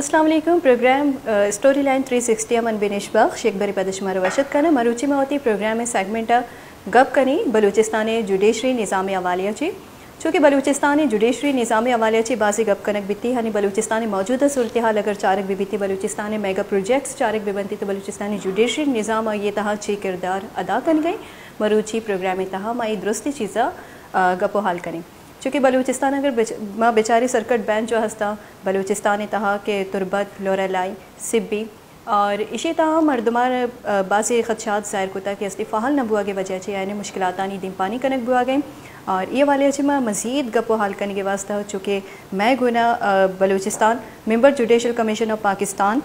अस्सलाम वालेकुम। Programme story line 360 अमन बिनिश बख्श एक बरी पदशमा रवशत करना मरूची में होती प्रोग्राम में सेगमेंट गप कनी बलूचिस्तान जुडिशरी निज़ाम अवालिया ची चूँकि बलूचिस्तान जुडिशरी निज़ाम अवालिया ची बाजी गप कनक बिती हनी बलूचिस्तान मौजूदा सूरत हाल अगर चारक भी बीती बलूचिस्तान मेगा प्रोजेक्ट्स चारक भी बनती तो बलूचिस्तानी जुडिशरी निज़ाम ये तहा ची किरदार अदा कन गई मरूची प्रोग्राम तहा माई दुरुस्ती चीज़ा गपो हाल करें चूँकि बलूचिस्तान अगर माँ बेचारी सर्कट बैंड जो हस्ता बलूचिस्तान तहा के तुरबत लोरेलाई सिब्बी और इसी तह मरदमार बासी खदशात ज़ाहिर कोता कि असली फ़ाहल न बुआ के वजह से यानी मुश्किलातानी दिन पानी कनक बुआ गए और ये वाले अच्छे मैं मज़ीद गपो हाल करने के वास्ते चूँकि मैं गुना Balochistan member judicial commission of Pakistan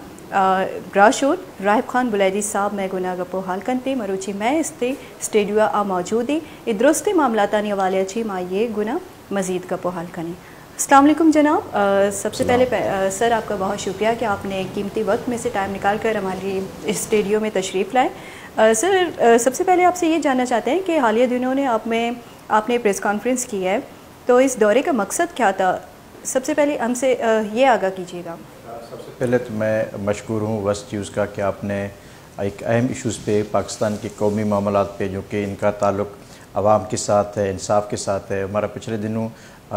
ग्राशूट राहिब खान बुलैदी साहब मैं गुना गपो हाल करते मरूची मैं इसते स्टेडियो आ मौजूदी दुरुस्ती मामलातानी वाले अच्छी माँ ये गुना मज़ीद गपो हाल करें। अस्सलाम वालेकुम जनाब। सबसे पहले सर आपका बहुत शुक्रिया कि आपने कीमती वक्त में से टाइम निकाल कर हमारी इस स्टूडियो में तशरीफ़ लाए। सर सबसे पहले आपसे ये जानना चाहते हैं कि हालिया दिनों ने आपने प्रेस कॉन्फ्रेंस की है तो इस दौरे का मकसद क्या था? सबसे पहले हमसे ये आगाह कीजिएगा। सबसे पहले तो मैं मशकूर हूँ वस्ट न्यूज़ का कि आपने एक अहम इशूज़ पे पाकिस्तान के कौमी मामलात पे जो कि इनका ताल्लुक़ आवाम के साथ है, इंसाफ के साथ है। हमारा पिछले दिनों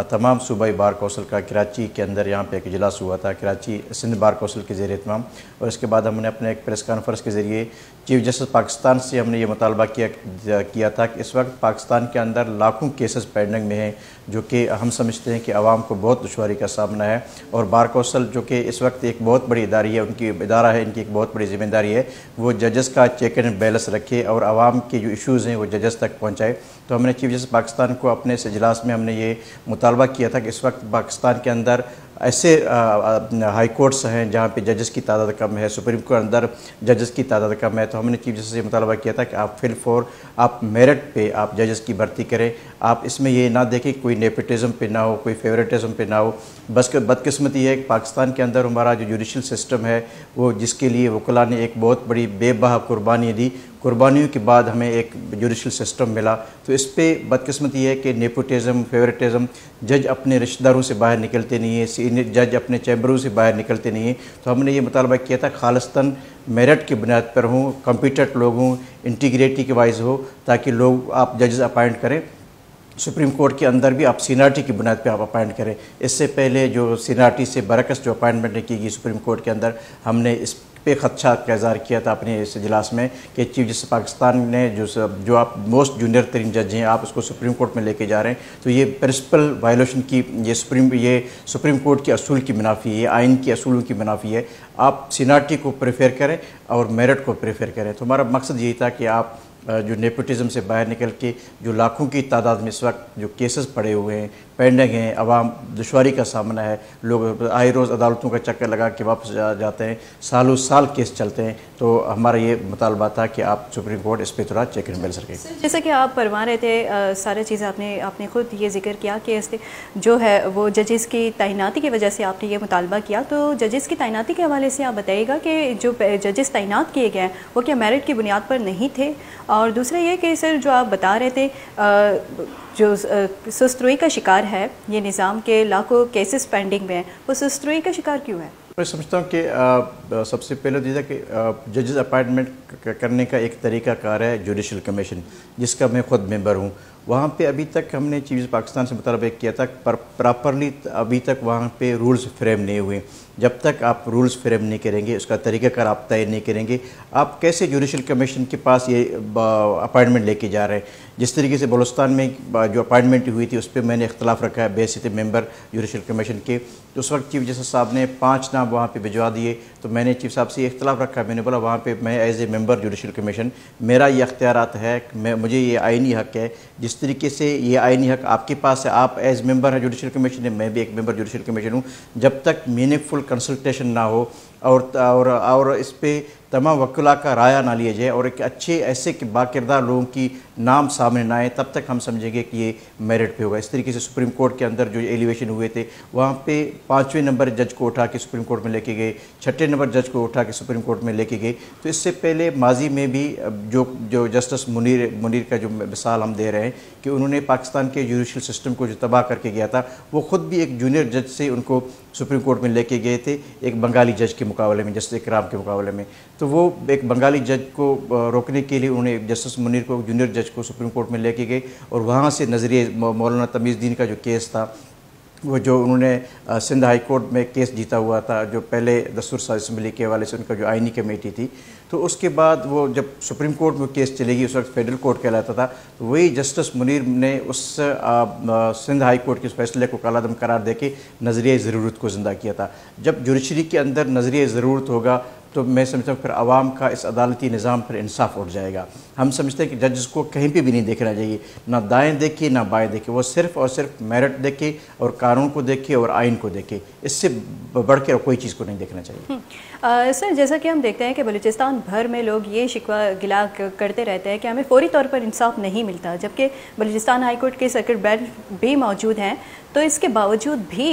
तमाम सूबाई बार कौंसिल का कराची के अंदर यहाँ पे एक इजलास हुआ था, कराची सिंध बार कौंसिल के ज़ेर एहतमाम, और इसके बाद हमने अपने एक प्रेस कॉन्फ्रेंस के ज़रिए चीफ जस्टिस पाकिस्तान से हमने ये मुतालबा किया था कि इस वक्त पाकिस्तान के अंदर लाखों केसेस पेंडिंग में हैं जो कि हम समझते हैं कि आवाम को बहुत दुश्वारी का सामना है। और बार कौंसिल जो कि इस वक्त एक बहुत बड़ी इदारी है, उनकी इदारा है, इनकी एक बहुत बड़ी ज़िम्मेदारी है वो जजेस का चेक एंड बैलेंस रखे और आवाम के जो इशूज़ हैं वो जजेस तक पहुँचाए। तो हमने चीफ जस्टिस पाकिस्तान को अपने इस इजलास में हमने ये मुतालबा किया था कि इस वक्त पाकिस्तान के अंदर ऐसे हाई कोर्ट्स हैं जहाँ पे जजेस की तादाद कम है, सुप्रीम कोर्ट अंदर जजेस की तादाद कम है। तो हमने चीफ जस्टिस से मुतालबा किया था कि आप फिल फॉर आप मेरिट पे आप जजेस की भर्ती करें। आप इसमें ये ना देखें कोई नेपोटिज्म पे ना हो, कोई फेवरेटिज्म पे ना हो। बस बदकिस्मती है कि पाकिस्तान के अंदर हमारा जो जुडिशल सिस्टम है वो जिसके लिए वकला ने एक बहुत बड़ी बेबहा कुर्बानी दी, कुर्बानियों के बाद हमें एक जुडिशल सिस्टम मिला। तो इस पर बदकिस्मती है कि नेपोटिज्म फेवरेटिज्म, जज अपने रिश्तेदारों से बाहर निकलते नहीं है, सीनियर जज अपने चैम्बरों से बाहर निकलते नहीं हैं। तो हमने ये मुतालबा किया था खालिस्तान मेरिट की बुनियाद पर हों, कॉम्पिटेंट लोग हों, इंटीग्रिटी के वाइज हो, ताकि लोग आप जजेस अपॉइंट करें। सुप्रीम कोर्ट के अंदर भी आप सीनियरिटी की बुनियाद पे आप अपॉइंट करें। इससे पहले जो सीनियरिटी से बरकस जो अपॉइंटमेंट की गई सुप्रीम कोर्ट के अंदर, हमने इस पे खदशात का इज़हार किया था अपने इस इजलास में कि चीफ जस्टिस पाकिस्तान ने जो आप मोस्ट जूनियर तरीन जज हैं आप उसको सुप्रीम कोर्ट में लेके जा रहे हैं। तो ये प्रिंसिपल वायलेशन की ये सुप्रीम कोर्ट के असूल की मुनाफी है, आइन के असूलों की मुनाफी है। आप सीनियरिटी को प्रेफर करें और मेरिट को प्रेफर करें। तो हमारा मकसद यही था कि आप जो नेपोटिज्म से बाहर निकल के जो लाखों की तादाद में इस वक्त जो केसेस पड़े हुए हैं, पेंडिंग हैं, आवाम दुश्वारी का सामना है, लोग आए रोज़ अदालतों का चक्कर लगा के वापस जाते हैं, सालों साल केस चलते हैं। तो हमारा ये मुतालबा था कि आप सुप्रीम कोर्ट इस पर थोड़ा चेक एंड बैलेंस रखें। जैसा कि आप फरमा रहे थे सारी चीज़ें आपने खुद ये जिक्र किया कि जो है वो जजेस की तैनाती की वजह से आपने ये मुतालबा किया। तो जजेस की तैनाती के हवाले से आप बताइएगा कि जो जजेस तैनात किए गए हैं वो क्या मेरिट की बुनियाद पर नहीं थे? और दूसरा ये कि सर जो आप बता रहे थे जो सुस्तरुई का शिकार है ये निज़ाम के लाखों केसेस पेंडिंग में हैं, वो सुस्तरुई का शिकार क्यों है? मैं समझता हूँ कि सबसे पहले तो कि जजेस अपॉइंटमेंट करने का एक तरीका कार है जुडिशल कमीशन, जिसका मैं ख़ुद मेंबर हूँ। वहाँ पे अभी तक हमने चीफ जस्टिस पाकिस्तान से मुतालबा किया था पर प्रॉपरली अभी तक वहाँ पे रूल्स फ्रेम नहीं हुए। जब तक आप रूल्स फ्रेम नहीं करेंगे, उसका तरीक़ाकार आप तय नहीं करेंगे, आप कैसे जुडिशल कमीशन के पास ये अपॉइंटमेंट लेके जा रहे हैं? जिस तरीके से बलूचिस्तान में जो अपॉइंटमेंट हुई थी उस पर मैंने इख्तलाफ रखा है बेसित मेंबर जुडिशल कमीशन के। तो उस वक्त चीफ जस्टिस साहब ने 5 नाम वहाँ पे भिजवा दिए। तो मैंने चीफ साहब से इख्तलाफ रखा, मैंने बोला वहाँ पे मैं as a member judicial commission मेरा ये अख्तियारात है, मुझे ये आइनी हक़ है। जिस तरीके से ये आइनी हक़ आपके पास है, आप एज मेंबर हैं जुडिशल कमीशन है, मैं भी एक मेंबर जुडिशल कमीशन हूँ। जब तक मीनिंगफुल कंसल्टेशन ना हो और इस पे तमाम वकीला का राया ना लिया जाए और एक अच्छे ऐसे कि बाकिरदार लोगों की नाम सामने ना आए, तब तक हम समझेंगे कि ये मेरिट पे होगा। इस तरीके से सुप्रीम कोर्ट के अंदर जो एलिवेशन हुए थे, वहाँ पे 5वें नंबर जज को उठा के सुप्रीम कोर्ट में लेके गए, 6ठे नंबर जज को उठा के सुप्रीम कोर्ट में लेके गए। तो इससे पहले माजी में भी जो जस्टिस मुनीर का जो मिसाल हम दे रहे हैं कि उन्होंने पाकिस्तान के जुडिशल सिस्टम को जो तबाह करके गया था, वो ख़ुद भी एक जूनियर जज से उनको सुप्रीम कोर्ट में लेके गए थे, एक बंगाली जज के मुकाबले में, जस्टिस इकराम के मुकाबले में। तो वो एक बंगाली जज को रोकने के लिए उन्होंने जस्टिस मुनीर को, जूनियर जज को सुप्रीम कोर्ट में लेके गए और वहाँ से नज़रिए मौलाना तमीज़ुद्दीन का जो केस था, वो जो उन्होंने सिंध हाई कोर्ट में केस जीता हुआ था, जो पहले दस्तूर साज़ असम्बली के हवाले से उनका जो आइनी कमेटी थी, तो उसके बाद वो जब सुप्रीम कोर्ट में केस चलेगी, उस वक्त फेडरल कोर्ट कहलाता था, तो वही जस्टिस मुनीर ने उस सिंध हाई कोर्ट के उस फैसले को कालादम करार देके नज़रिए ज़रूरत को ज़िंदा किया था। जब जुडिशरी के अंदर नज़रिए ज़रूरत होगा तो मैं समझता हूँ फिर आवाम का इस अदालती निज़ाम पर इंसाफ उठ जाएगा। हम समझते हैं कि जजेस को कहीं पे भी नहीं देखना चाहिए, ना दाएं देखे ना बाएं देखे, वो सिर्फ़ और सिर्फ मेरिट देखे और कानून को देखे और आइन को देखे, इससे बढ़ के कोई चीज़ को नहीं देखना चाहिए। सर, जैसा कि हम देखते हैं कि बलूचिस्तान भर में लोग ये शिकवा गिला करते रहते हैं कि हमें फौरी तौर पर इंसाफ नहीं मिलता, जबकि बलूचिस्तान हाई कोर्ट के सर्किट बेंच भी मौजूद हैं, तो इसके बावजूद भी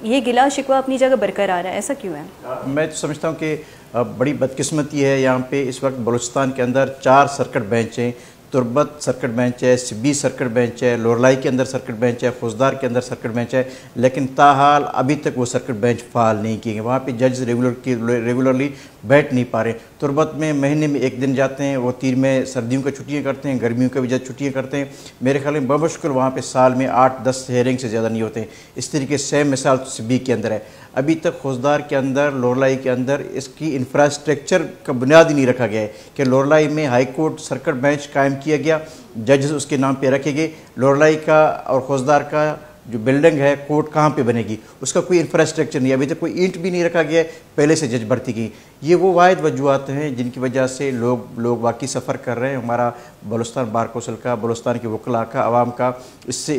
ये गिला शिकवा अपनी जगह बरकरार है, ऐसा क्यों है? मैं तो समझता हूँ कि बड़ी बदकिस्मती है यहाँ पे इस वक्त बलूचिस्तान के अंदर 4 सर्किट बेंच हैं। तुर्बत सर्किट बेंच है, सिब्बी सर्किट बेंच है, लोरलाई के अंदर सर्किट बेंच है, फौजदार के अंदर सर्किट बेंच है, लेकिन ताहाल अभी तक वो सर्किट बेंच फाल नहीं किए गए। वहाँ पे जज रेगुलरली बैठ नहीं पा रहे। तुर्बत में महीने में 1 दिन जाते हैं, वो तीर में सर्दियों की छुट्टियाँ करते हैं, गर्मियों के भी जज छुट्टियाँ करते हैं। मेरे ख्याल में बमुश्किल वहाँ पे साल में 8-10 हेयरिंग से ज़्यादा नहीं होते हैं। इस तरीके से सेम मिसाल सिब्बी के अंदर है। अभी तक फौजदार के अंदर, लोरलाई के अंदर इसकी इंफ्रास्ट्रक्चर का बुनियाद ही नहीं रखा गया है कि लोरलाई में हाई कोर्ट सर्किट बेंच कायम किया गया, जजेस उसके नाम पे रखे गए। लोरलाई का और फौजदार का जो बिल्डिंग है, कोर्ट कहाँ पे बनेगी, उसका कोई इंफ्रास्ट्रक्चर नहीं है, अभी तक कोई ईंट भी नहीं रखा गया है, पहले से जज भर्ती की। ये वो वाहिद वजूहत हैं जिनकी वजह से लोग वाकई सफ़र कर रहे हैं। हमारा बलूचिस्तान बार कौंसिल का, बलूचिस्तान के वकला का, आवाम का, इससे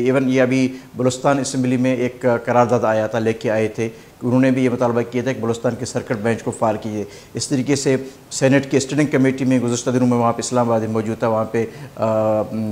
इवन ये अभी बलूचिस्तान असम्बली में एक करारदाद आया था, लेके आए थे, उन्होंने भी ये मुतालबा किया था कि बलूचिस्तान के सर्किट बेंच को फाल कीजिए। इस तरीके से सेनेट की स्टैंडिंग कमेटी में गुज़श्ता दिनों में वहाँ पे इस्लामाबाद में मौजूद था, वहाँ पे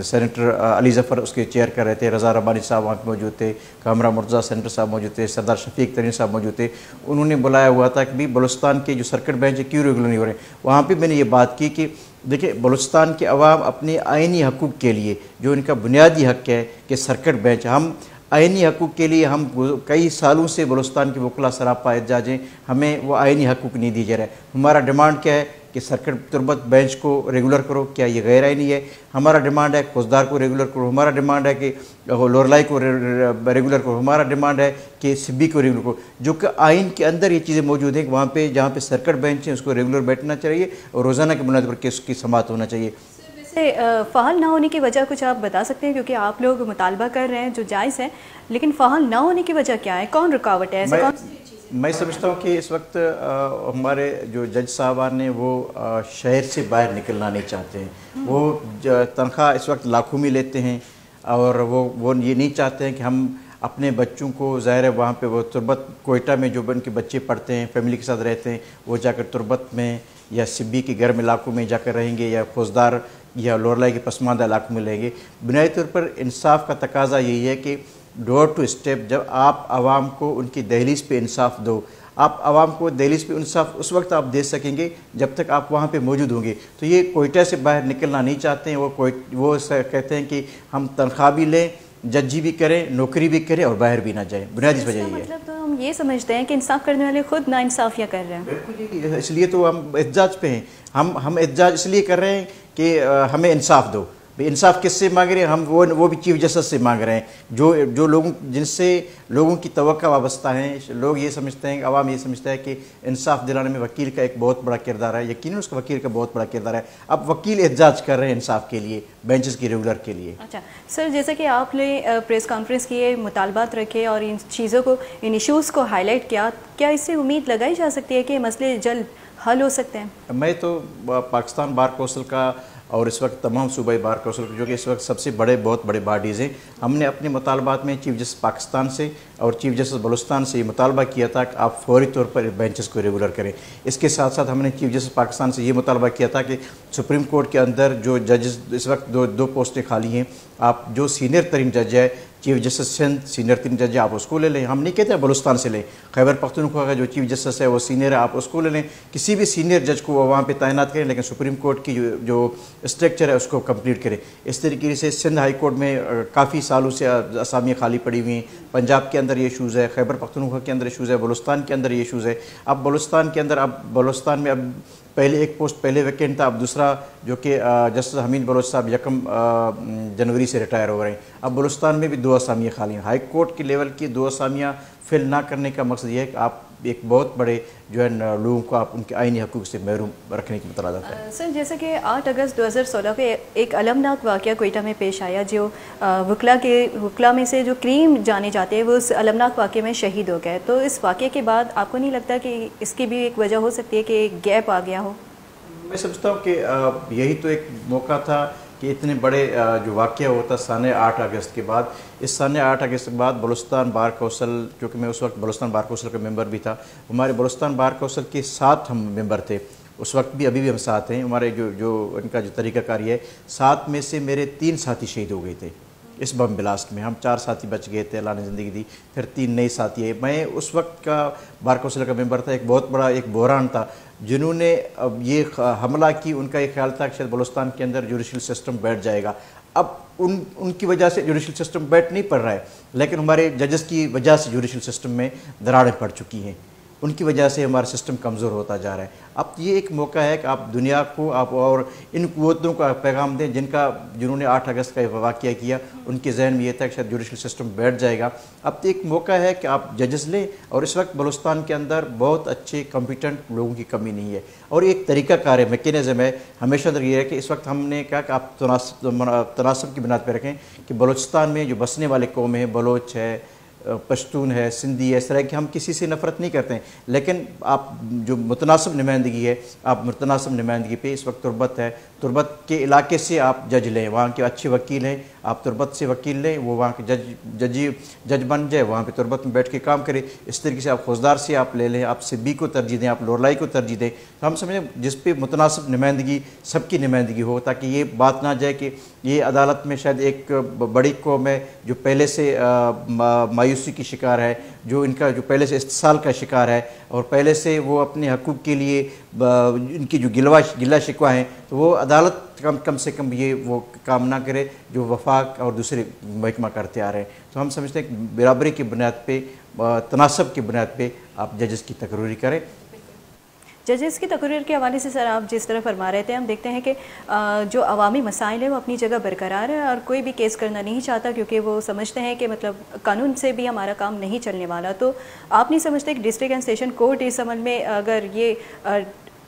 सेनेटर अली ज़फ़र उसके चेयर कर रहे थे, रज़ा रब्बानी साहब वहाँ पे मौजूद थे, कामरा मुर्तज़ा सेनेटर साहब मौजूद थे, सरदार शफीक तरीन साहब मौजूद थे। उन्होंने बुलाया हुआ था कि भाई बलूचिस्तान के जो सर्किट बेंच है क्यों रेगुलर नहीं हो रहे। वहाँ पर मैंने ये बात की कि देखिए, बलूचिस्तान के अवाम अपने आइनी हकूक़ के लिए, जो इनका बुनियादी हक़ है कि सर्किट बेंच, हम आइनी हकूक़ के लिए हम कई सालों से बलूचिस्तान के वकला सरापा एहतजाज हैं, हमें वो आइनी हकूक़ नहीं दिए जा रहे। हमारा डिमांड क्या है कि सर्किट तुर्बत बेंच को रेगुलर करो, क्या ये गैर आइनी है? हमारा डिमांड है फौजदार को रेगुलर करो, हमारा डिमांड है कि लोरलाई को रेगुलर करो, हमारा डिमांड है कि सिब्बी को रेगुलर करो। जो कि आइन के अंदर ये चीज़ें मौजूद हैं, वहाँ पे जहाँ पे सर्किट बेंच है उसको रेगुलर बैठना चाहिए और रोज़ाना की बुनियाद पर केस की समाअत होना चाहिए। फ़ाल ना होने की वजह कुछ आप बता सकते हैं, क्योंकि आप लोग मुतालबा कर रहे हैं जो जायज़ है, लेकिन फ़ाल ना होने की वजह क्या है, कौन रुकावट है, ऐसा कौन? मैं समझता हूँ कि इस वक्त हमारे जो जज साहबान ने वो शहर से बाहर निकलना नहीं चाहते हैं। वो तनख्वाह इस वक्त लाखों में लेते हैं और वो ये नहीं चाहते हैं कि हम अपने बच्चों को, ज़ाहिर है वहाँ पे वो तुर्बत कोयटा में जो उनके बच्चे पढ़ते हैं, फैमिली के साथ रहते हैं, वो जाकर तुर्बत में या सिब्बी के गर्म इलाकों में जाकर रहेंगे या फौजदार या लोरलाई के पसमानदा इलाकों में रहेंगे। बुनियादी तौर पर इंसाफ का तकाजा यही है कि डोर टू स्टेप, जब आप आवाम को उनकी दहलीज पे इंसाफ दो, आप आवाम को दहलीज पे इंसाफ उस वक्त आप दे सकेंगे जब तक आप वहाँ पे मौजूद होंगे। तो ये कोयटा से बाहर निकलना नहीं चाहते हैं, वो कहते हैं कि हम तनख्वाह भी लें, जजी भी करें, नौकरी भी करें और बाहर भी ना जाएं। बुनियादी वजह ये है। मतलब तो हम ये समझते हैं कि इंसाफ करने वाले खुद नाइंसाफियाँ कर रहे हैं। बिल्कुल, इसलिए तो हम एहतजाज पे हैं। हम एहतजाज इसलिए कर रहे हैं कि हमें इंसाफ दो। इंसाफ किससे मांग रहे हैं हम? वो भी चीफ जस्टिस से मांग रहे हैं। जो लोगों जिनसे लोगों की तवक्का वाबस्ता है, लोग ये समझते हैं, आवाम ये समझता है कि इंसाफ दिलाने में वकील का एक बहुत बड़ा किरदार है। यकीनन उसका वकील का बहुत बड़ा किरदार है। अब वकील एहतजाज कर रहे हैं इंसाफ के लिए, बेंचेस की रेगुलर के लिए। अच्छा सर, जैसे कि आपने प्रेस कॉन्फ्रेंस किए, मुतालबात रखे और इन चीज़ों को, इन इशूज़ को हाईलाइट किया, क्या इससे उम्मीद लगाई जा सकती है कि मसले जल्द हल हो सकते हैं? मैं तो पाकिस्तान बार कौंसिल का और इस वक्त तमाम सूबाई बार कौंसिल जो कि इस वक्त सबसे बहुत बड़े बॉडीज़ हैं, हमने अपने मुतालबात में चीफ जस्टिस पाकिस्तान से और चीफ जस्टिस बलूचिस्तान से ये मुतालबा किया था कि आप फौरी तौर पर बेंचेस को रेगुलर करें। इसके साथ साथ हमने चीफ जस्टिस पाकिस्तान से ये मुतालबा किया था कि सुप्रीम कोर्ट के अंदर जो जजेस इस वक्त दो पोस्टें खाली हैं, आप जो सीनियर तरीन जज है चीफ जस्टिस सिंध सीनियर तरीन जज है आप उसको ले लें। हम नहीं कहते हैं बलूचिस्तान से लें, खैबर पख्तूनख्वा का जो चीफ जस्टिस है वो सीनियर है, आप उसको ले लें। किसी भी सीनियर जज को वहाँ पे तैनात करें, लेकिन सुप्रीम कोर्ट की जो स्ट्रक्चर है उसको कंप्लीट करें। इस तरीके से सिंध हाई कोर्ट में काफ़ी सालों से असामियाँ खाली पड़ी हुई हैं। पंजाब के अंदर ये इशूज़ है, खैबर पख्तूनख्वा के अंदर इशूज़ है, बलूचिस्तान के अंदर ये इशूज़ है। अब बलूचिस्तान के अंदर बलूचिस्तान में अब पहले एक पोस्ट पहले वैकेंट था, अब दूसरा जो कि जस्टिस हमीद बलोच साहब 1 जनवरी से रिटायर हो रहे हैं। अब बलूचिस्तान में भी 2 असामियाँ खाली हैं। हाई कोर्ट के लेवल की 2 असामियाँ फिल ना करने का मकसद ये है कि आप एक बहुत बड़े जो है लोगों को आप उनके आईनी हकूक़ से महरूम रखने की मतला जाता है। सर, जैसे कि 8 अगस्त 2016 पे एक अलमनाक वाक़या कोयटा में पेश आया, जो वकला में से जो क्रीम जाने जाते हैं वो उस अलमनाक वाक़े में शहीद हो गए। तो इस वाक़े के बाद आपको नहीं लगता कि इसकी भी एक वजह हो सकती है कि एक गैप आ गया हो? मैं समझता हूँ कि यही तो एक मौका था कि इतने बड़े जो वाक़या होता सन 8 अगस्त के बाद, इस सन 8 अगस्त के बाद बलूचिस्तान बार कौंसिल, क्योंकि मैं उस वक्त बलूचिस्तान बार कौंसिल का मेंबर भी था, हमारे बलूचिस्तान बार कौंसिल के 7 हम मेंबर थे उस वक्त भी, अभी भी हम 7 हैं। हमारे जो इनका जो तरीक़ाकारी है, 7 में से मेरे 3 साथी शहीद हो गए थे इस बम ब्लास्ट में। हम 4 साथी बच गए थे, अल्लाह ने ज़िंदगी दी, फिर 3 नए साथी है। मैं उस वक्त का बार कौंसिल का मेंबर था। एक बहुत बड़ा एक बहरान था, जिन्होंने अब ये हमला की, उनका ये ख्याल था कि शायद बलूचिस्तान के अंदर जुडिशल सिस्टम बैठ जाएगा। अब उनकी वजह से जुडिशल सिस्टम बैठ नहीं पड़ रहा है, लेकिन हमारे जजेस की वजह से जुडिशल सिस्टम में दरारें पड़ चुकी हैं, उनकी वजह से हमारा सिस्टम कमज़ोर होता जा रहा है। अब ये एक मौका है कि आप दुनिया को आप और इन क़ुव्वतों का पैगाम दें जिन्होंने 8 अगस्त का वाक़या किया, उनके जहन में ये था कि शायद जुडिशल सिस्टम बैठ जाएगा। अब तो एक मौका है कि आप जजेस लें, और इस वक्त बलूचिस्तान के अंदर बहुत अच्छे कॉम्पिटेंट लोगों की कमी नहीं है, और एक तरीक़ाकार है, मैकेनिज़्म है। हमेशा अंदर ये है कि इस वक्त हमने कहा कि आप तनासब की बुनियाद पर रखें कि बलूचिस्तान में जो बसने वाले कौम हैं, बलोच है, पश्तून है, सिंधी है, इस तरह की हम किसी से नफ़रत नहीं करते हैं, लेकिन आप जो मुतनासिब नुमाइंदगी है, आप मुतनासिब नुमाइंदगी पे इस वक्त तुरबत है, तुरबत के इलाके से आप जज लें, वहाँ के अच्छे वकील हैं, आप तुरबत से वकील लें, वो वहाँ के जज बन जाए, वहाँ पे तुरबत में बैठ के काम करें। इस तरीके से आप फौजदार से आप ले लें, आप सिब्बी को तरजीह दें, आप लोरलाई को तरजीह दें। तो हम समझें जिस पे मुतनासिब नुमाइंदगी, सबकी नुमाइंदगी हो, ताकि ये बात ना जाए कि ये अदालत में शायद एक बड़ी कौम है जो पहले से मायूसी की शिकार है, जो इनका जो पहले से इस्तिसाल का शिकार है, और पहले से वो अपने हकूक़ के लिए इनकी जो गिला शिकवा है, तो वो अदालत कम से कम ये वो काम ना करे जो वफाक और दूसरे महकमा करते आ रहे हैं। तो हम समझते हैं कि बराबरी की बुनियाद पे, तनासब की बुनियाद पे आप जजेस की तकरीरी करें। जजेस की तकरीर के हवाले से सर, आप जिस तरह फरमा रहे थे, हम देखते हैं कि जो अवामी मसाइल हैं वो अपनी जगह बरकरार है, और कोई भी केस करना नहीं चाहता, क्योंकि वो समझते हैं कि मतलब कानून से भी हमारा काम नहीं चलने वाला। तो आप नहीं समझते कि डिस्ट्रिक्ट एंड सेशन कोर्ट इस अमल में अगर ये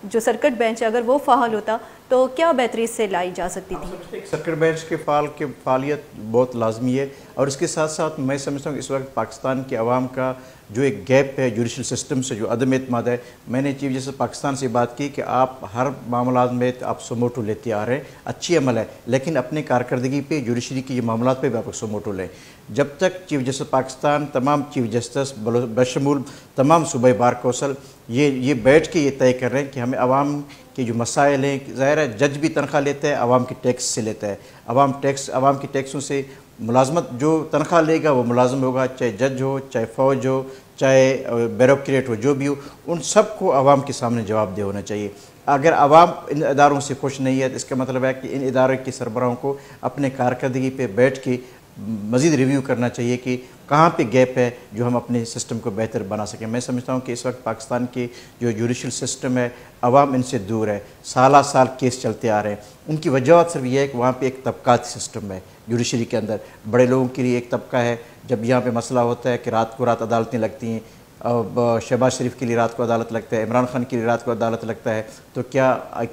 जो सर्किट बेंच अगर वो फ़ाल होता तो क्या बेहतरी से लाई जा सकती थी? सर्किट बेंच के फ़ालियत बहुत लाजमी है, और इसके साथ साथ मैं समझता हूँ कि इस वक्त पाकिस्तान के अवाम का जो एक गैप है जुडिशल सिस्टम से, जो अदम एतमाद है। मैंने चीफ जस्टिस पाकिस्तान से बात की कि आप हर मामला में आप सुमोटो लेते आ रहे हैं, अच्छी अमल है, लेकिन अपने कारकर्दगी पे जुडिशरी के मामला पे भी आप सुमोटो लें। जब तक चीफ जस्टिस पाकिस्तान, तमाम चीफ जस्टिस बशमूल तमाम सूबाई बार कौंसिल ये बैठ के ये तय कर रहे हैं कि हमें आवाम के जो मसाइल हैं, ज़ाहिर है जज भी तनख्वाह लेता है, आवाम के टैक्स से लेता है, आवाम के टैक्सों से मुलाजमत जो तनख्वाह लेगा वो मुलाजम होगा, चाहे जज हो, चाहे फ़ौज हो, चाहे ब्यूरोक्रेट हो, जो भी हो, उन सब को आवाम के सामने जवाबदेह होना चाहिए। अगर आवाम इन इदारों से खुश नहीं है तो इसका मतलब है कि इन इदारों के सरबराहों को अपने कारकर्दगी पे बैठ के मज़ीद रिव्यू करना चाहिए कि कहाँ पे गैप है जो हम अपने सिस्टम को बेहतर बना सकें। मैं समझता हूँ कि इस वक्त पाकिस्तान के जो जुडिशल सिस्टम है, अवाम इनसे दूर है, साल केस चलते आ रहे हैं। उनकी वजह सिर्फ यह है कि वहाँ पे एक तबकाती सिस्टम है जुडिशरी के अंदर। बड़े लोगों के लिए एक तबका है, जब यहाँ पे मसला होता है कि रात को रात अदालतें लगती हैं, अब शहबाज शरीफ के लिए रात को अदालत लगता है, इमरान खान के लिए रात को अदालत लगता है, तो क्या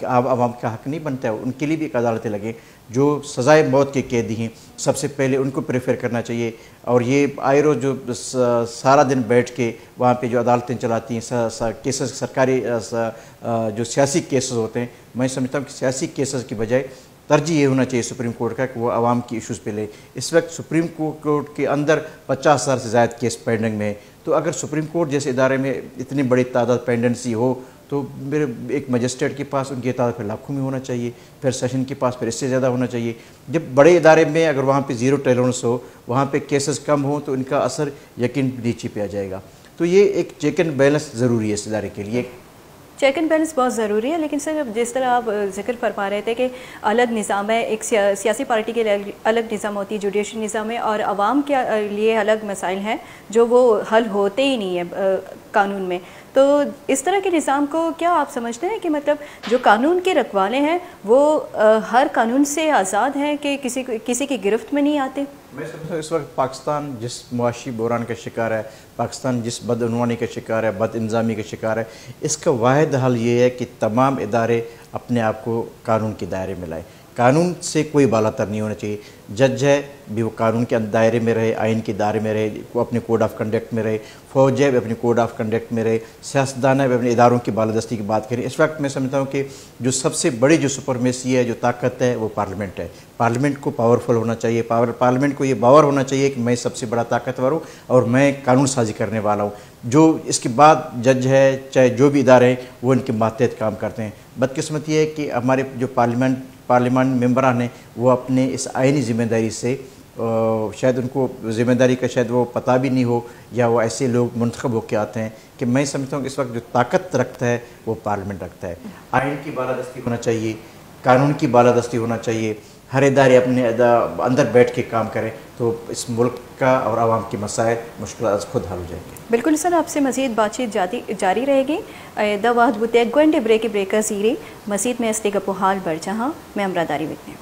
आवाम का हक़ नहीं बनता है उनके लिए भी एक अदालतें लगे? जो सज़ाए मौत के कैदी हैं सबसे पहले उनको प्रेफर करना चाहिए। और ये आए रोज़ जो सारा दिन बैठ के वहाँ पे जो अदालतें चलाती हैं, केसेस सरकारी जो सियासी केसेस होते हैं, मैं समझता हूँ कि सियासी केसेस की बजाय तरजीह ये होना चाहिए सुप्रीम कोर्ट का कि वो आवाम की इश्यूज़ पे ले। इस वक्त सुप्रीम कोर्ट के अंदर 50,000 से ज़्यादा केस पेंडिंग में, तो अगर सुप्रीम कोर्ट जैसे इदारे में इतनी बड़ी तादाद पेंडेंसी हो तो मेरे एक मजिस्ट्रेट के पास उनकी तादाद फिर लाखों में होना चाहिए, फिर सेशन के पास फिर इससे ज़्यादा होना चाहिए। जब बड़े इदारे में अगर वहाँ पे ज़ीरो टॉलरेंस हो, वहाँ पे केसेस कम हो, तो इनका असर यकीन नीचे पे आ जाएगा। तो ये एक चेक एंड बैलेंस ज़रूरी है इस इदारे के लिए। चेक एंड बैलेंस बहुत ज़रूरी है, लेकिन सर जिस तरह आप जिक्र फरमा रहे थे कि अलग निज़ाम है, एक सियासी पार्टी के लिए अलग निज़ाम होती है, जुडिशरी निज़ाम है, और आवाम के लिए अलग मसाइल हैं जो वो हल होते ही नहीं है कानून में। तो इस तरह के निज़ाम को क्या आप समझते हैं कि मतलब जो कानून के रखवाले हैं वो हर कानून से आज़ाद हैं कि किसी की गिरफ्त में नहीं आते? मैं समझता हूँ इस वक्त पाकिस्तान जिस मुआशी बहरान का शिकार है, पाकिस्तान जिस बदअनवानी का शिकार है, बदइंजामी का शिकार है, इसका वाहिद हल ये है कि तमाम इदारे अपने आप को कानून के दायरे में लाए। कानून से कोई बालातर नहीं होना चाहिए। जज है भी वो कानून के दायरे में रहे, आइन के दायरे में रहे, वो अपने कोड ऑफ कंडक्ट में रहे, फौज है भी अपने कोड ऑफ कंडक्ट में रहे, सियासतदान है भी अपने इदारों की बालादस्ती की बात करें। इस वक्त मैं समझता हूँ कि जो सबसे बड़ी जो सुपरमेसी है, जो ताकत है, वो पार्लियामेंट है। पार्लियामेंट को पावरफुल होना चाहिए, पार्लियामेंट को ये बावर होना चाहिए कि मैं सबसे बड़ा ताकतवर हूँ और मैं कानून साजी करने वाला हूँ। जो इसके बाद जज है, चाहे जो भी इदारे हैं, वो इनके मातहत काम करते हैं। बदकिस्मती है कि हमारे जो पार्लियामेंट मेंबरान हैं वो अपने इस आइनी ज़िम्मेदारी से शायद उनको ज़िम्मेदारी का शायद वो पता भी नहीं हो, या वो ऐसे लोग मुंतखब होकर आते हैं कि मैं समझता हूँ कि इस वक्त जो ताकत रखता है वो पार्लियामेंट रखता है। आइन की बालादस्ती होना चाहिए, कानून की बालादस्ती होना चाहिए, हर इदारे अपने अंदर बैठ के काम करें तो इस मुल्क का और आवाम के मसाइल मुश्किल खुद हल हो जाएंगे। बिल्कुल सर, आपसे मज़ीद बातचीत जारी रहेगी। दवाद बुते गोंडे ब्रेक ब्रेकर सीरी मसीद में अस्ते गपो हाल बढ़ जहाँ मैं अमरादारी विकने।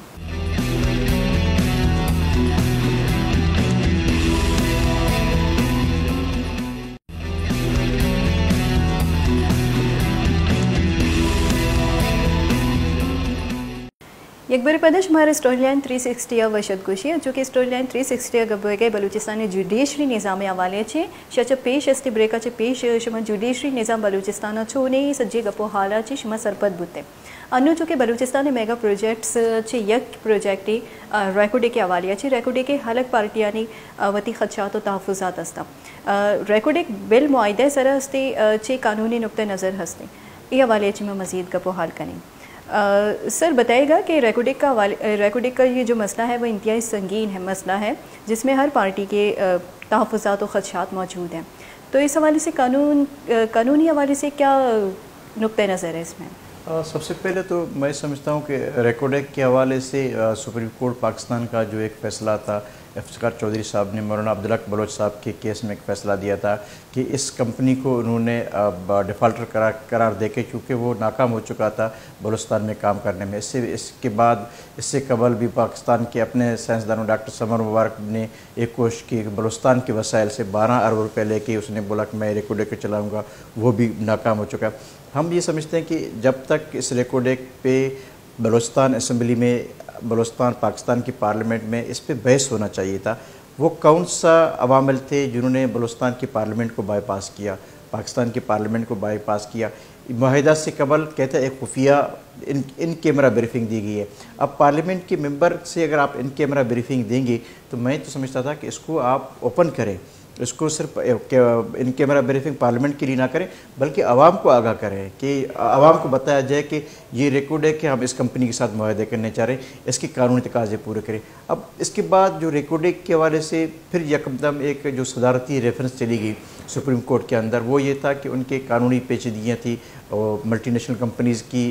एक बार पदश हमारे स्टोरी लाइन 360 वशद गोशी जो कि स्टोरी लाइन 360 गबगे बलूचिस्तान जुडिशरी निज़ाम हवाले छे शच पेश अस्ति ब्रेकाचे पेश शमा जुडिशरी निज़ाम बलूचिस्तान छोने सज्जे गपो हाला छे शमा सरपत बुते अन्य जो कि बलूचिस्तान मेगा प्रोजेक्ट्स छे यक प्रोजेक्टी रेकोडे के हवाले छे रेकोडे के हलक पार्टियानी वती खदशात और तहफ़्फ़ुज़ात हस्ता रेकोडे बिल मुआहिदे सर हस्ते छे कानूनी नुक्ते नज़र हस्ते ये हवाले छे में मज़ीद गपो हाल करें। सर बताइएगा कि रेकोडिक का ये जो मसला है वो इंतहाई संगीन है मसला है जिसमें हर पार्टी के तहफ़्फ़ुज़ात और ख़दशात मौजूद हैं। तो इस हवाले से कानूनी हवाले से क्या नुक्ते नज़र है इसमें? सबसे पहले तो मैं समझता हूँ कि रेकोडेक के हवाले से सुप्रीम कोर्ट पाकिस्तान का जो एक फ़ैसला था, इफ्तिखार चौधरी साहब ने मौलाना अब्दुल हक बलोच साहब के केस में एक फ़ैसला दिया था कि इस कंपनी को उन्होंने डिफ़ाल्टर करार दे के, चूँकि वो नाकाम हो चुका था बलूचिस्तान में काम करने में। इसके बाद इससे कबल भी पाकिस्तान के अपने साइंसदानों डॉक्टर समर मुबारक ने एक कोशिश की बलूचिस्तान के वसाइल से 12 अरब रुपये लेके उसने बोला कि मैं रेकोडेक चलाऊँगा, वो भी नाकाम हो चुका। हम ये समझते हैं कि जब तक इस रेकोडेक पे बलूचिस्तान असम्बली में, बलूचिस्तान पाकिस्तान की पार्लियामेंट में इस पे बहस होना चाहिए था। वो कौन सा अवामिल थे जिन्होंने बलूचिस्तान की पार्लियामेंट को बाईपास किया, पाकिस्तान की पार्लियामेंट को बाईपास किया? मुआहिदा से कबल कहते हैं एक खुफिया इन कैमरा ब्रीफिंग दी गई है। अब पार्लियामेंट के मेंबर से अगर आप इन कैमरा ब्रीफिंग देंगे तो मैं तो समझता था कि इसको आप ओपन करें, इसको सिर्फ इन कैमरा ब्रीफिंग पार्लियामेंट के लिए ना करें बल्कि आवाम को आगाह करें कि आवाम को बताया जाए कि ये रेकॉर्ड है कि हम इस कंपनी के साथ मुआहदे करने चाह रहे हैं, इसके कानूनी तकाजे पूरे करें। अब इसके बाद जो रेकॉर्ड के हवाले से फिर यकदम एक जो सदारती रेफरेंस चली गई सुप्रीम कोर्ट के अंदर, वो ये था कि उनके कानूनी पेचीदगियाँ थी और मल्टीनेशनल कंपनीज़ की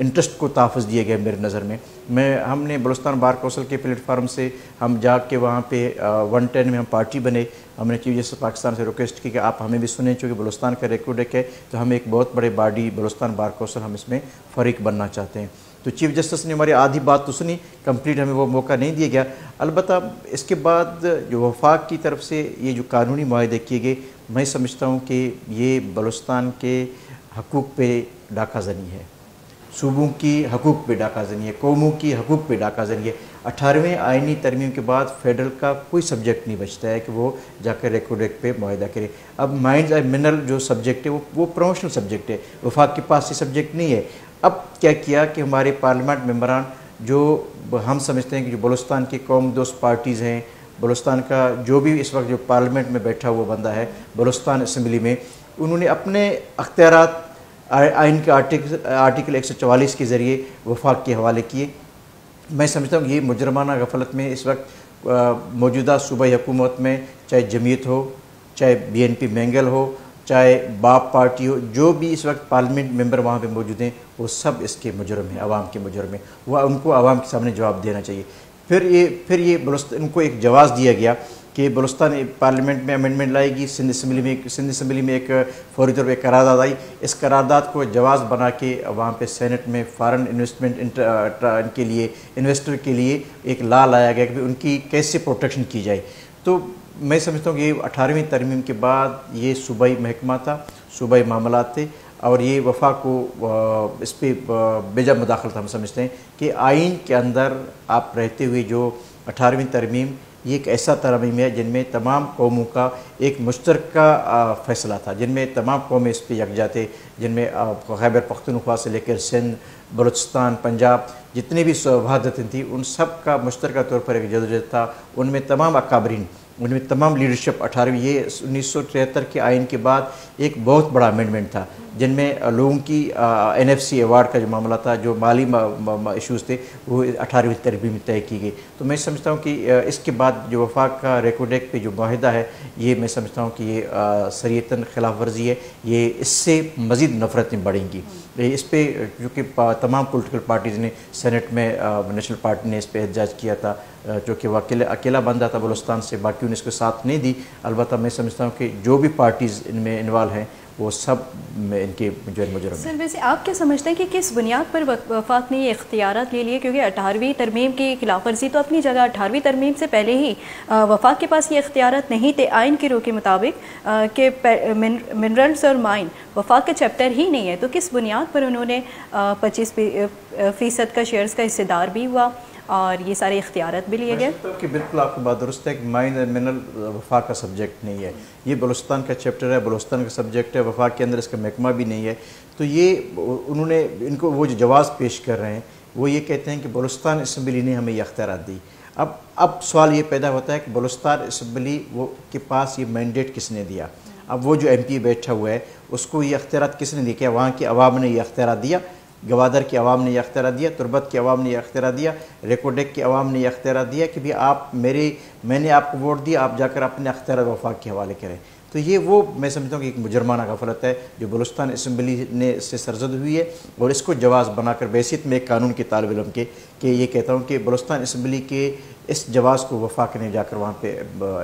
इंटरेस्ट को तहफ़्फ़ुज़ दिए गए। मेरे नज़र में हमने बलूचिस्तान बार कौंसिल के प्लेटफार्म से हम जाके वहाँ पे 110 में हम पार्टी बने। हमने चीफ जस्टिस पाकिस्तान से रिक्वेस्ट की कि आप हमें भी सुने, चूँकि बलूचिस्तान का रेकॉर्ड है तो हम एक बहुत बड़े बॉडी बलूचिस्तान बार कौंसिल हम इसमें फ़रीक बनना चाहते हैं। तो चीफ जस्टिस ने हमारी आधी बात तो सुनी, कंप्लीट हमें वो मौका नहीं दिया गया। अलबत्ता इसके बाद जो वफाक की तरफ से ये जो कानूनी मुआहदे किए गए, मैं समझता हूँ कि ये बलूचिस्तान के हकूक़ पे डाका ज़नी है, सूबों की हकूक़ पे डाका ज़नी है, कौमों की हकूक़ पे डाका ज़नी है। 18वें आइनी तरमीम के बाद फेडरल का कोई सब्जेक्ट नहीं बचता है कि वो जाकर रेकॉर्ड पे मुआहदा करे। अब माइंस एंड मिनरल जो सब्जेक्ट है वो प्रमोशनल सब्जेक्ट है, वफाक के पास ये सब्जेक्ट नहीं है। अब क्या किया कि हमारे पार्लियामेंट मेंबरान जो हम समझते हैं कि जो बलूचिस्तान की कौम दोस्त पार्टीज़ हैं, बलूचिस्तान का जो भी इस वक्त जो पार्लियामेंट में बैठा हुआ बंदा है बलूचिस्तान असम्बली में, उन्होंने अपने अख्तियारात आइन के आर्टिकल 144 के ज़रिए वफाक के हवाले किए। मैं समझता हूँ ये मुजरमाना गफलत में इस वक्त मौजूदा सूबाई हुकूमत में चाहे जमीयत हो, चाहे BNP मैंगल हो, चाहे बाप पार्टी हो, जो भी इस वक्त पार्लियामेंट मेंबर वहाँ पे मौजूद हैं, वो सब इसके मुजरम हैं, आवाम के मुजरम हैं। वह उनको आवाम के सामने जवाब देना चाहिए। फिर ये बलूचिस्तान उनको एक जवाज़ दिया गया कि बलूचिस्तान पार्लियामेंट में अमेंडमेंट लाएगी, सिंध असम्बली में एक फौरी तौर पर करारदाद आई। इस करारदाद को जवाज़ बना के वहाँ पे सेनेट में फ़ॉरेन इन्वेस्टमेंट के लिए, इन्वेस्टर के लिए एक लॉ लाया गया कि उनकी कैसे प्रोटेक्शन की जाए। तो मैं समझता हूँ कि ये 18वीं तरमीम के बाद ये सूबाई महकमा था, सूबाई मामलात थे, और ये वफाक को इस पर बेजा मुदाखलत हम समझते हैं कि आइन के अंदर आप रहते हुए जो 18वीं तरमीम ये एक ऐसा तरमीम है जिनमें तमाम कौमों का एक मुश्तरका फ़ैसला था, जिनमें तमाम कौमें इस पर यकजा थे, जिनमें खैबर पख्तूनख्वा से लेकर सिंध, बलूचिस्तान, पंजाब जितनी भी शहादतें थी उन सब का मुश्तरका तौर पर एक जदोजहद था। उनमें तमाम अकाबरीन, उनमें तमाम लीडरशिप 18वीं ये 1973 के आइन के बाद एक बहुत बड़ा अमेंडमेंट था, जिनमें लोगों की NFC अवार्ड का जो मामला था, जो माली इशूज़ थे, वो 18वीं तरमीम में तय की गई। तो मैं समझता हूँ कि इसके बाद जो वफाक का रेकोडेक पे जो माहिदा है, ये मैं समझता हूँ कि ये शरीयतन खिलाफ वर्जी है, ये इससे मज़ीद नफ़रतें बढ़ेंगी। इस पर चूँकि तमाम पोलिटिकल पार्टीज़ ने सेनेट में नेशनल पार्टी ने इस पर एहतजाज किया था, चूँकि वह अकेला बंदा था बलूचिस्तान से, बाकी ने इसको साथ नहीं दी। अलबत्ता मैं समझता हूँ कि जो भी पार्टीज़ इनमें इन्वॉल्व हैं वो सब इनके जो मुजरम। सर वैसे आप क्या समझते हैं कि किस बुनियाद पर वफाक ने ये इख्तियारात ले लिए? क्योंकि 18वीं तरमीम की खिलाफ वर्जी तो अपनी जगह, 18वीं तरमीम से पहले ही वफाक के पास ये इख्तियारात नहीं थे आइन के रू के मुताबिक कि मिनरल्स और माइन वफाक का चैप्टर ही नहीं है। तो किस बुनियाद पर उन्होंने 25% का शेयर्स का हिस्सेदार भी हुआ और ये सारे इख्तियारात भी लिए गए? कि बिल्कुल आपकी बात दुरुस्त है कि माइन और मिनरल वफाक का सब्जेक्ट नहीं है, ये बलूचिस्तान का चैप्टर है, बलूचिस्तान का सब्जेक्ट है, वफाक के अंदर इसका महकमा भी नहीं है। तो ये उन्होंने इनको वो जो जवाज़ पेश कर रहे हैं वो ये कहते हैं कि बलूचिस्तान असम्बली ने हमें ये अख्तियारात दी। अब सवाल ये पैदा होता है कि बलूचिस्तान असम्बली वो के पास ये मैंडेट किसने दिया? अब वो जो MP बैठा हुआ है उसको ये अख्तियारात किसने दिया? क्या वहाँ की आवाम ने ये अख्तियारात दिया? गवादर की आवाम ने यह अख्तियारात दिया, तुर्बत की आवाम ने यह अख्तियारात दिया, रेकोडेक की आवाम ने यह अख्तियारात दिया कि भाई आप मैंने आपको वोट दिया, आप जाकर अपने अख्तियारात वफाक के हवाले करें। तो ये वो मैं समझता हूँ कि एक मुजरमाना गफलत है जो बलूचिस्तान असम्बली ने इससे सरजद हुई है, और इसको जवाज़ बनाकर बैसियत में एक कानून के तालिब इल्म के कि ये कहता हूँ कि बलूचिस्तान असम्बली के इस जवाज़ को वफाक ने जाकर वहाँ पे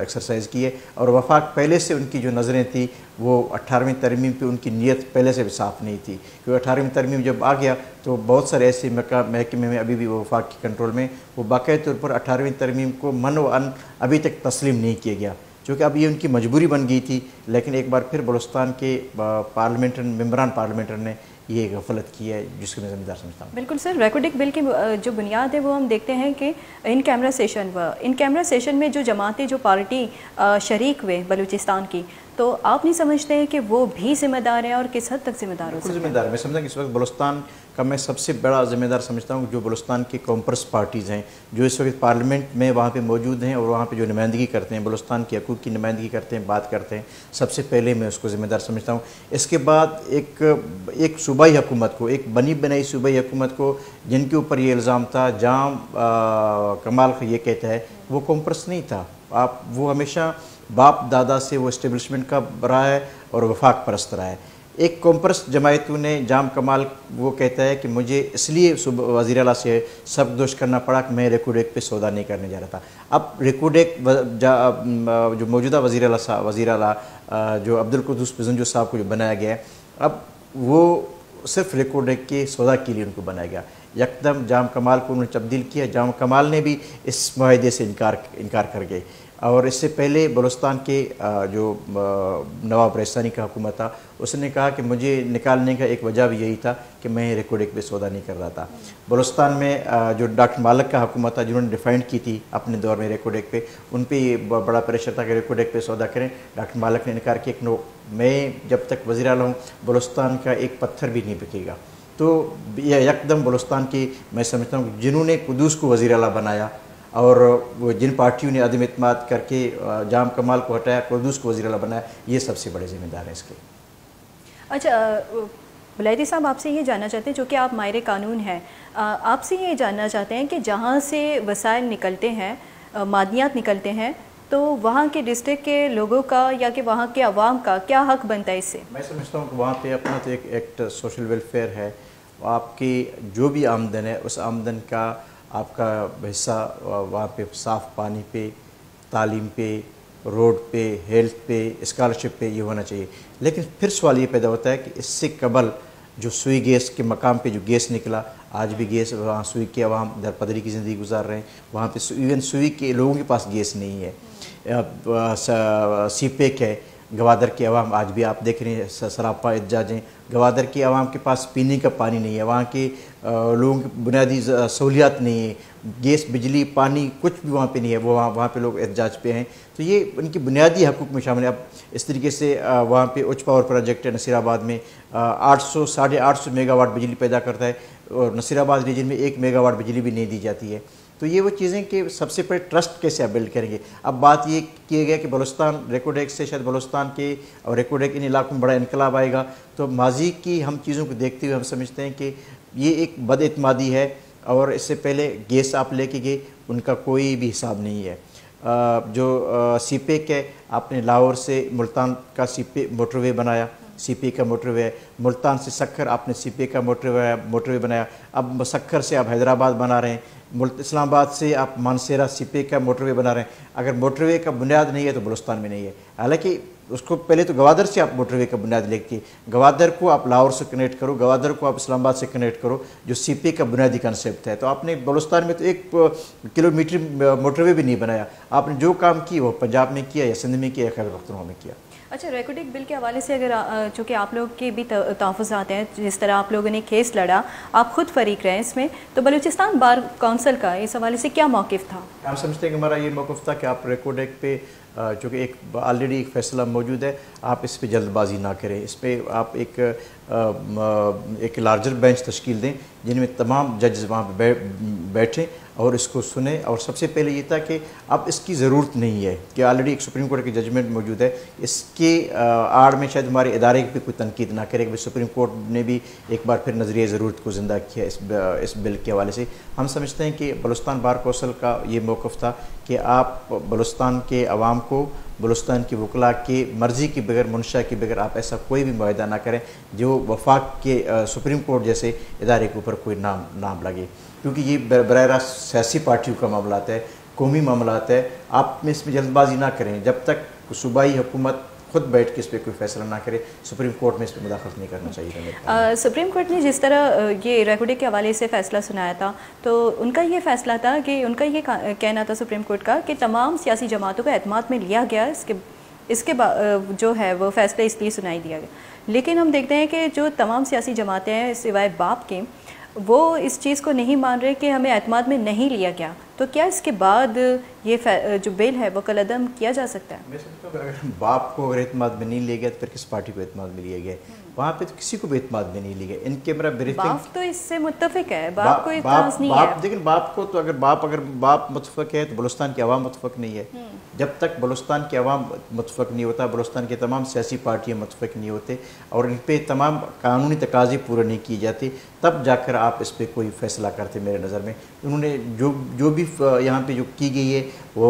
एक्सरसाइज की है, और वफाक पहले से उनकी जो नज़रें थी वो 18वीं तरमीम पे उनकी नीयत पहले से भी साफ़ नहीं थी, क्योंकि 18वीं तरमीम जब आ गया तो बहुत सारे ऐसे महकमे में अभी भी वो वफाक के कंट्रोल में, वो बाकायदा तौर पर 18वीं तरमीम को मन व अन अभी तक तस्लीम नहीं किया गया, क्योंकि अब ये उनकी मजबूरी बन गई थी। लेकिन एक बार फिर बलूचिस्तान के मेंबरान पार्लियामेंट ने ये गफलत की है, जिसको मैं ज़िम्मेदार समझता हूँ। बिल्कुल सर, रेकोडेक बिल की जो बुनियाद है वो हम देखते हैं कि इन कैमरा सेशन में जो जमातें, जो पार्टी शरीक हुए बलूचिस्तान की, तो आप नहीं समझते हैं कि वो भी जिम्मेदार हैं, और किस हद तक जिम्मेदार हो सकते हैं? जिम्मेदार मैं समझता हूँ कि इस वक्त बलूचिस्तान का मैं सबसे बड़ा जिम्मेदार समझता हूँ जो बलूचिस्तान की कॉम्प्रेस पार्टीज़ हैं, जो इस वक्त पार्लियामेंट में वहाँ पे मौजूद हैं और वहाँ पे जो नुमाइंदगी करते हैं, बलूचिस्तान के हकूक़ की नुमाइंदगी करते हैं, बात करते हैं, सबसे पहले मैं उसको ज़िम्मेदार समझता हूँ। इसके बाद एक सूबाई हुकूमत को, एक बनी बनाई सूबाई हुकूमत को जिनके ऊपर ये इल्ज़ाम था, जाम कमाल ये कहता है वो कॉम्प्रेस नहीं था, वो हमेशा बाप दादा से वो इस्टेब्लिशमेंट का रहा है और वफाक परस्त रहा है। एक कॉम्प्रेस जमायतों ने जाम कमाल वो कहता है कि मुझे इसलिए वज़ीर आला से सबकदोश करना पड़ा कि मैं रेकोडेक पे सौदा नहीं करने जा रहा था। अब रेकोडेक जो मौजूदा वज़ीर आला जो अब्दुल कुद्दूस पिजंजो साहब को जो बनाया गया है, अब वो सिर्फ रेकोडेक के सौदा के लिए उनको बनाया गया। यकदम जाम कमाल को उन्होंने तब्दील किया, जाम कमाल ने भी इस माहदे से इनकार कर गए। और इससे पहले बलूचिस्तान के जो नवाब रईसानी का हुकूमत था, उसने कहा कि मुझे निकालने का एक वजह भी यही था कि मैं रेकोडेक पे सौदा नहीं कर रहा था। बलूचिस्तान में जो डॉक्टर मालिक का हुकूमत था, जिन्होंने डिफाइंड की थी अपने दौर में रेकोडेक पे, उन पे ये बड़ा प्रेशर था कि रेकोडेक पे सौदा करें। डॉक्टर मालिक ने इनकार किया कि नो, मैं जब तक वज़ीर आला हूँ बलूचिस्तान का एक पत्थर भी नहीं बिकेगा, तो यह यकदम बलूचिस्तान की मैं समझता हूँ जिन्होंने कुदूस को वज़ीर आला बनाया और वो जिन पार्टियों ने अदम इत्मीनाद करके जाम कमाल को हटाया, कुदूस को वज़ीर आला बनाया, ये सबसे बड़े ज़िम्मेदार हैं इसके। अच्छा वलायती साहब, आपसे ये जानना चाहते हैं, जो कि आप माहिर कानून हैं, आपसे ये जानना चाहते हैं कि जहाँ से वसाइल निकलते हैं, मादनियात निकलते हैं, तो वहाँ के डिस्ट्रिक्ट के लोगों का या कि वहाँ के अवाम का क्या हक बनता है इससे? मैं समझता हूँ कि वहाँ पे अपना तो एक एक्ट सोशल वेलफेयर है, आपकी जो भी आमदन है उस आमदन का आपका हिस्सा वहाँ पे साफ़ पानी पे, तालीम पे, रोड पे, हेल्थ पे, स्कॉलरशिप पे ये होना चाहिए। लेकिन फिर सवाल ये पैदा होता है कि इससे कबल जो सुई गैस के मकाम पे जो गैस निकला, आज भी गैस वहाँ सुई के अवाम दरपदरी की ज़िंदगी गुजार रहे हैं, वहाँ पे इवन सुई के लोगों के पास गैस नहीं है। सीपेक है, गवादर के अवाम आज भी आप देख रहे हैं सरापा एहतजाजें, गवादर के अवाम के पास पीने का पानी नहीं है, वहाँ के लोगों की बुनियादी सहूलियात नहीं है, गैस, बिजली, पानी कुछ भी वहाँ पे नहीं है, वो वहाँ पे लोग एहतजाज पे हैं। तो ये उनकी बुनियादी हकूक़ में शामिल है। अब इस तरीके से वहाँ पे उच्च पावर प्रोजेक्ट है नसीराबाद में, 800-850 मेगावाट बिजली पैदा करता है और नसीराबाद रीजन में 1 मेगावाट बिजली भी नहीं दी जाती है। तो ये वो चीज़ें कि सबसे पहले ट्रस्ट कैसे आप बिल्ड करेंगे। अब बात ये किया गया कि बलूचिस्तान रेकोडेक से शायद बलूचिस्तान के और रेकोडेक इन इलाकों में बड़ा इनकलाब आएगा, तो माजी की हम चीज़ों को देखते हुए हम समझते हैं कि ये एक बदइत्मादी है और इससे पहले गैस आप लेके गए, उनका कोई भी हिसाब नहीं है। जो सीपेक है, आपने लाहौर से मुल्तान का सीपे मोटरवे बनाया, सीपे का मोटरवे है, मुल्तान से सक्खर आपने सीपे का मोटरवे बनाया, अब सक्खर से आप हैदराबाद बना रहे हैं, इस्लामाबाद से आप मानसेरा सीपे का मोटरवे बना रहे हैं। अगर मोटरवे का बुनियाद नहीं है तो बलूचिस्तान में नहीं है। हालांकि उसको पहले तो गवादर से आप मोटरवे का बुनियाद लेके, गवादर को आप लाहौर से कनेक्ट करो, गवादर को आप इस्लामाबाद से कनेक्ट करो, जो सीपे का बुनियादी कंसेप्ट है। तो आपने बलूचिस्तान में तो 1 किलोमीटर मोटरवे भी नहीं बनाया। आपने जो काम किया वो पंजाब में किया या सिंध में किया या खैबर पख्तूनख्वा में किया। अच्छा, रेकोडेक बिल के हवाले से अगर चूँकि आप लोग के भी तहफ़्फ़ुज़ात हैं, जिस तरह आप लोगों ने केस लड़ा, आप खुद फरीक रहे इसमें, तो बलूचिस्तान बार काउंसिल का इस हवाले से क्या मौक़िफ़ था? हम समझते हैं कि हमारा ये मौक़िफ़ था कि आप रेकोडेक पे चूँकि एक ऑलरेडी एक फ़ैसला मौजूद है, आप इस पर जल्दबाजी ना करें। इस पर आप एक लार्जर बेंच तश्कील दें जिनमें तमाम जज वहाँ पे बैठें और इसको सुने। और सबसे पहले ये था कि अब इसकी ज़रूरत नहीं है कि ऑलरेडी एक सुप्रीम कोर्ट की जजमेंट मौजूद है, इसके आड़ में शायद हमारे इदारे पे कोई तनकीद ना करे कि सुप्रीम कोर्ट ने भी एक बार फिर नज़रिए ज़रूरत को ज़िंदा किया इस बिल के हवाले से। हम समझते हैं कि बलूचिस्तान बार कौंसिल का ये मौक़िफ़ था कि आप बलूचिस्तान के अवाम को, बलूचिस्तान की वकला की मर्ज़ी के बगैर, मुनशा के बगैर आप ऐसा कोई भी मुआहदा ना करें जो वफाक के सुप्रीम कोर्ट जैसे इदारे के ऊपर कोई नाम लगे, क्योंकि ये बराह रास्त सियासी पार्टियों का मामला है, कौमी मामला है। आप में इसमें जल्दबाजी ना करें, जब तक सूबाई हुकूमत खुद बैठ के इस पर कोई फैसला ना करे, सुप्रीम कोर्ट में इस पर मुदाखलत नहीं करना चाहिए। सुप्रीम कोर्ट ने जिस तरह ये रेकोडेक के हवाले से फ़ैसला सुनाया था, तो उनका ये फ़ैसला था कि उनका ये कहना था सुप्रीम कोर्ट का कि तमाम सियासी जमातों को एतमाद में लिया गया, इसके जो है वो फ़ैसला इसलिए सुनाई दिया गया। लेकिन हम देखते हैं कि जो तमाम सियासी जमातें हैं सिवाय बाप के, वो इस चीज़ को नहीं मान रहे कि हमें एतमाद में नहीं लिया गया। तो क्या इसके बाद ये जो बिल है वो कलअदम किया जा सकता है? मैं समझता हूँ अगर बाप को अगर एतमाद में नहीं लिया गया तो फिर किस पार्टी को एतमाद में लिया गया? वहाँ पे तो किसी को भी एतमाद में नहीं लिया गया। इनके मेरा ब्रीफिंग, बाप तो इससे मुत्तफिक है, बाप को इतराज़ नहीं है। लेकिन बाप को तो अगर बाप मुतफिक है तो बलूचिस्तान की आवाम मुतफिक नहीं है। जब तक बलूचिस्तान की आवाम मुतफिक नहीं होता, बलूचिस्तान की तमाम सियासी पार्टियाँ मुतफिक नहीं होते और इन पर तमाम कानूनी तकाजे पूरे नहीं किए जाते, तब जाकर आप इस पर कोई फ़ैसला करते। मेरे नज़र में उन्होंने जो भी यहाँ पे जो की गई है वो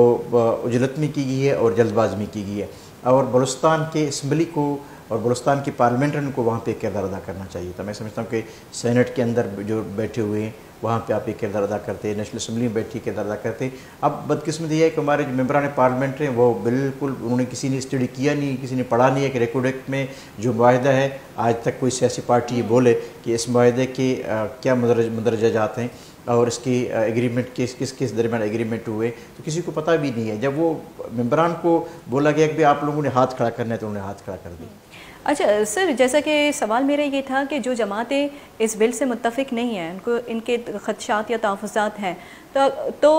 उजलत में की गई है और जल्दबाजी में की गई है। और बलूचिस्तान के असम्बली को और बलूचिस्तान के पार्लियामेंटन को वहाँ पे किरदार अदा करना चाहिए था। मैं समझता हूँ कि सेनेट के अंदर जो बैठे हुए हैं वहाँ पे आप एक किरदार अदा करते, नेशनल असम्बली में बैठ के किरदार अदा करते। अब बदकिस्मती ये है कि हमारे जो मेम्बरान पार्लियामेंट हैं वो बिल्कुल उन्होंने किसी ने स्टडी किया नहीं, किसी ने पढ़ा नहीं है कि रेकोडेक में जो मुआहदा है, आज तक कोई सियासी पार्टी ये बोले कि इस मुआहदे के क्या मुंदरजात हैं और इसकी एग्रीमेंट किस दरमियान एग्रीमेंट हुए, तो किसी को पता भी नहीं है। जब वो मेम्बरान को बोला गया कि भाई आप लोगों ने हाथ खड़ा करना है तो उन्होंने हाथ खड़ा कर दिया। अच्छा सर, जैसा कि सवाल मेरा ये था कि जो जमातें इस बिल से मुत्तफिक नहीं हैं, उनको इनके खदशात या तहफ़्फ़ुज़ात हैं, तो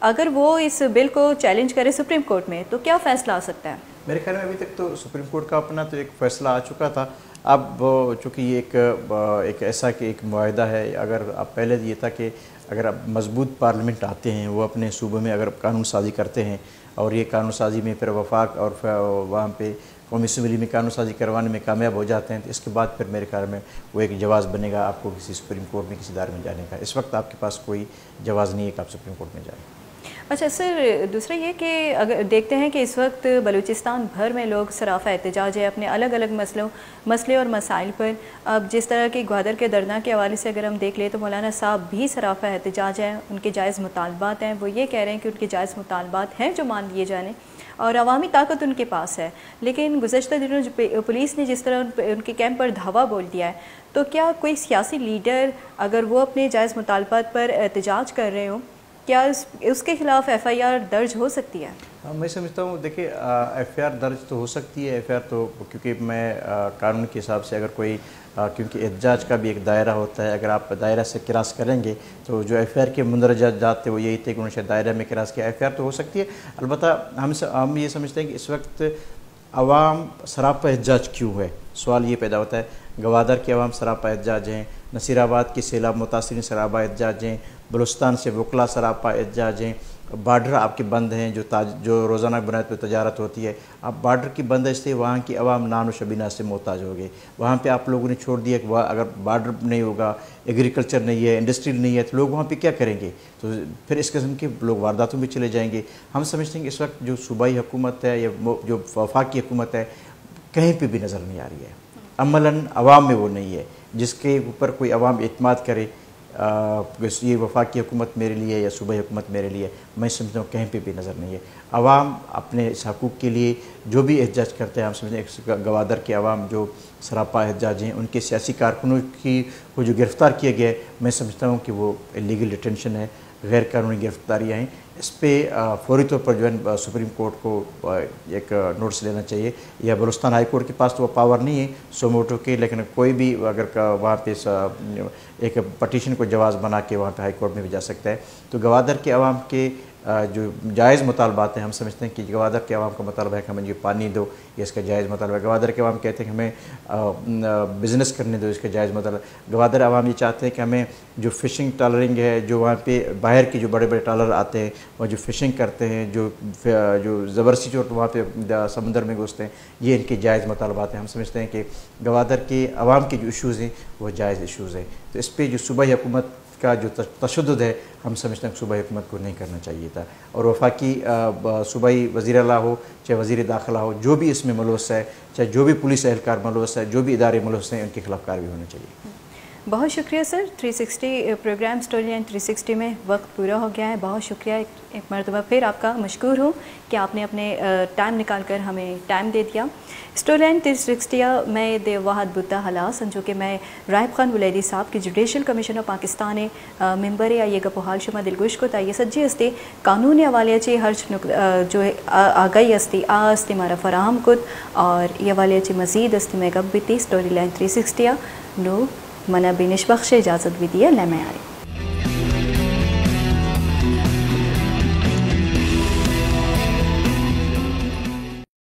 अगर वो इस बिल को चैलेंज करें सुप्रीम कोर्ट में तो क्या फ़ैसला आ सकता है? मेरे ख्याल में अभी तक तो सुप्रीम कोर्ट का अपना तो एक फैसला आ चुका था। अब चूँकि ये एक ऐसा कि एक मुआहदा है, अगर अब पहले ये था कि अगर अब मजबूत पार्लियामेंट आते हैं, वो अपने सूबे में अगर कानून साजी करते हैं और ये कानून साजी में फिर वफाक और वहाँ पे कौमी असम्बली में कानून साजी करवाने में कामयाब हो जाते हैं, तो इसके बाद फिर मेरे ख्याल में वो एक जवाज़ बनेगा आपको किसी सुप्रीम कोर्ट में किसी इदारे में जाने का। इस वक्त आपके पास कोई जवाज़ नहीं है कि आप सुप्रीम कोर्ट में जाएँ। अच्छा सर, दूसरा ये कि अगर देखते हैं कि इस वक्त बलूचिस्तान भर में लोग सराफा एहतजाज है अपने अलग अलग मसले और मसाइल पर। अब जिस तरह की ग्वादर के दरना के हवाले से अगर हम देख लें तो मौलाना साहब भी सराफा एहतजाज हैं, उनके जायज़ मुतालबात हैं। वो ये कह रहे हैं कि उनके जायज़ मुतालबात हैं जो मान लिए जाने और अवामी ताकत उनके पास है। लेकिन गुज़श्ता दिनों जो पुलिस ने जिस तरह उनके कैंप पर धावा बोल दिया है, तो क्या कोई सियासी लीडर अगर वो अपने जायज़ मुतालबात पर एहतजाज कर रहे हो, क्या उसके खिलाफ FIR दर्ज हो सकती है? मैं समझता हूँ, देखिए FIR दर्ज तो हो सकती है। FIR तो क्योंकि मैं कानून के हिसाब से अगर कोई क्योंकि एहतजाज का भी एक दायरा होता है, अगर आप दायरा से क्रॉस करेंगे तो जो FIR के मुंदरजा जाते वो यही थे कि उन्होंने दायरा में क्रॉस किया, FIR तो हो सकती है। अलबत्ता हम ये समझते हैं कि इस वक्त अवाम सरापा एहतजाज क्यों है, सवाल ये पैदा होता है। गवादर के अवाम सरापा एहतजाज हैं, नसीराबाद के सैलाब मुतासिरीन सरापा एहतजाज हैं, बलूचिस्तान से वकला सरापा एहतजाज हैं, बार्डर आपके बंद हैं जो रोज़ाना बुनियाद पर तजारत होती है। अब बार्डर की बंद से वहाँ की अवाम नान व शबीना से मोहताज हो गए। वहाँ पे आप लोगों ने छोड़ दिया कि वह अगर बार्डर नहीं होगा, एग्रीकल्चर नहीं है, इंडस्ट्री नहीं है, तो लोग वहाँ पे क्या करेंगे? तो फिर इस किस्म के लोग वारदातों में चले जाएंगे। हम समझते हैं कि इस वक्त जो सूबाई हुकूमत है या जो वफाकी हुकूमत है कहीं पर भी नज़र नहीं आ रही है, अमलन अवाम में वो नहीं है जिसके ऊपर कोई अवाम एतमाद करे ये वफाकी हुकूमत मेरे लिए या सूबाई हुकूमत मेरे लिए। मैं समझता हूँ कहीं पे भी नज़र नहीं है। अवाम अपने इस हकूक़ के लिए जो भी एहतजाज करते हैं, हम समझते हैं गवादर के अवाम जो सरापा एहतजाज हैं, उनके सियासी कारकुनों को जो गिरफ़्तार किया गया है, मैं समझता हूँ कि वो इलीगल डिटेंशन है, गैर कानूनी गिरफ्तारियाँ हैं। इस पर फौरी तौर पर जो है सुप्रीम कोर्ट को एक नोटिस लेना चाहिए, या बलूचिस्तान हाई कोर्ट के पास तो वो पावर नहीं है सोमोटो के, लेकिन कोई भी अगर वहाँ पे एक पटिशन को जवाज़ बना के वहाँ पे हाई कोर्ट में भी जा सकता है। तो गवादर के अवाम के जो जायज़ मुतालबात हैं, हम समझते हैं कि गवादर के अवाम का मुतालबा है कि हमें ये पानी दो, ये इसका जायज़ मुतालबा है। गवादर के अवाम कहते हैं कि हमें बिज़नेस करने दो, इसका जायज़ मुतालबा। गवादर अवाम ये चाहते हैं कि हमें जो फ़िशिंग टॉलरिंग है, जो वहाँ पे बाहर के जो बड़े बड़े टॉलर आते हैं वह जो फ़िशिंग करते हैं, जो ज़बरदस्ती जो वहाँ पे समुंदर में घुसते हैं, ये इनके जायज़ मुतालबात हैं। हम समझते हैं कि गवादर के अवाम के जो इशूज़ हैं वो जायज़ इशूज़ हैं। तो इस पर जो सूबाई हुकूमत का जो तशद्दुद है, हम समझते हैं कि सूबाई हुकूमत को नहीं करना चाहिए था। और वफाकी सूबाई वज़ीर आला हो चाहे वज़ीर दाखिला हो, जो भी इसमें मुलव्वस है, चाहे जो भी पुलिस एहलकार मुलव्वस है, जो भी इदारे मुलव्वस हैं, उनके खिलाफ कार्रवाई होनी चाहिए। बहुत शुक्रिया सर। 360 प्रोग्राम स्टोरी लाइन 360 में वक्त पूरा हो गया है। बहुत शुक्रिया एक मरतबा फिर आपका मशकूर हूँ कि आपने अपने टाइम निकाल कर हमें टाइम दे दिया। स्टोरी लाइन 360 मैं देवाहद बुद्धा हलास जो कि मैं राहिब खान वुलैदी साहब की judicial commission of Pakistan member या ये गपोहाल शुमा दिलगोश को ताइये सज्जी अस्ती कानूनी हवाले हर्च जो आगाही अस्ती अस्ती मारा फराहम कुद और ये वाले मज़ीद अस्ती मैं गप बीती स्टोरी लाइन 360 नो मना बिनिश बख्श इजाज़त भी दिया ले मैं आ रही।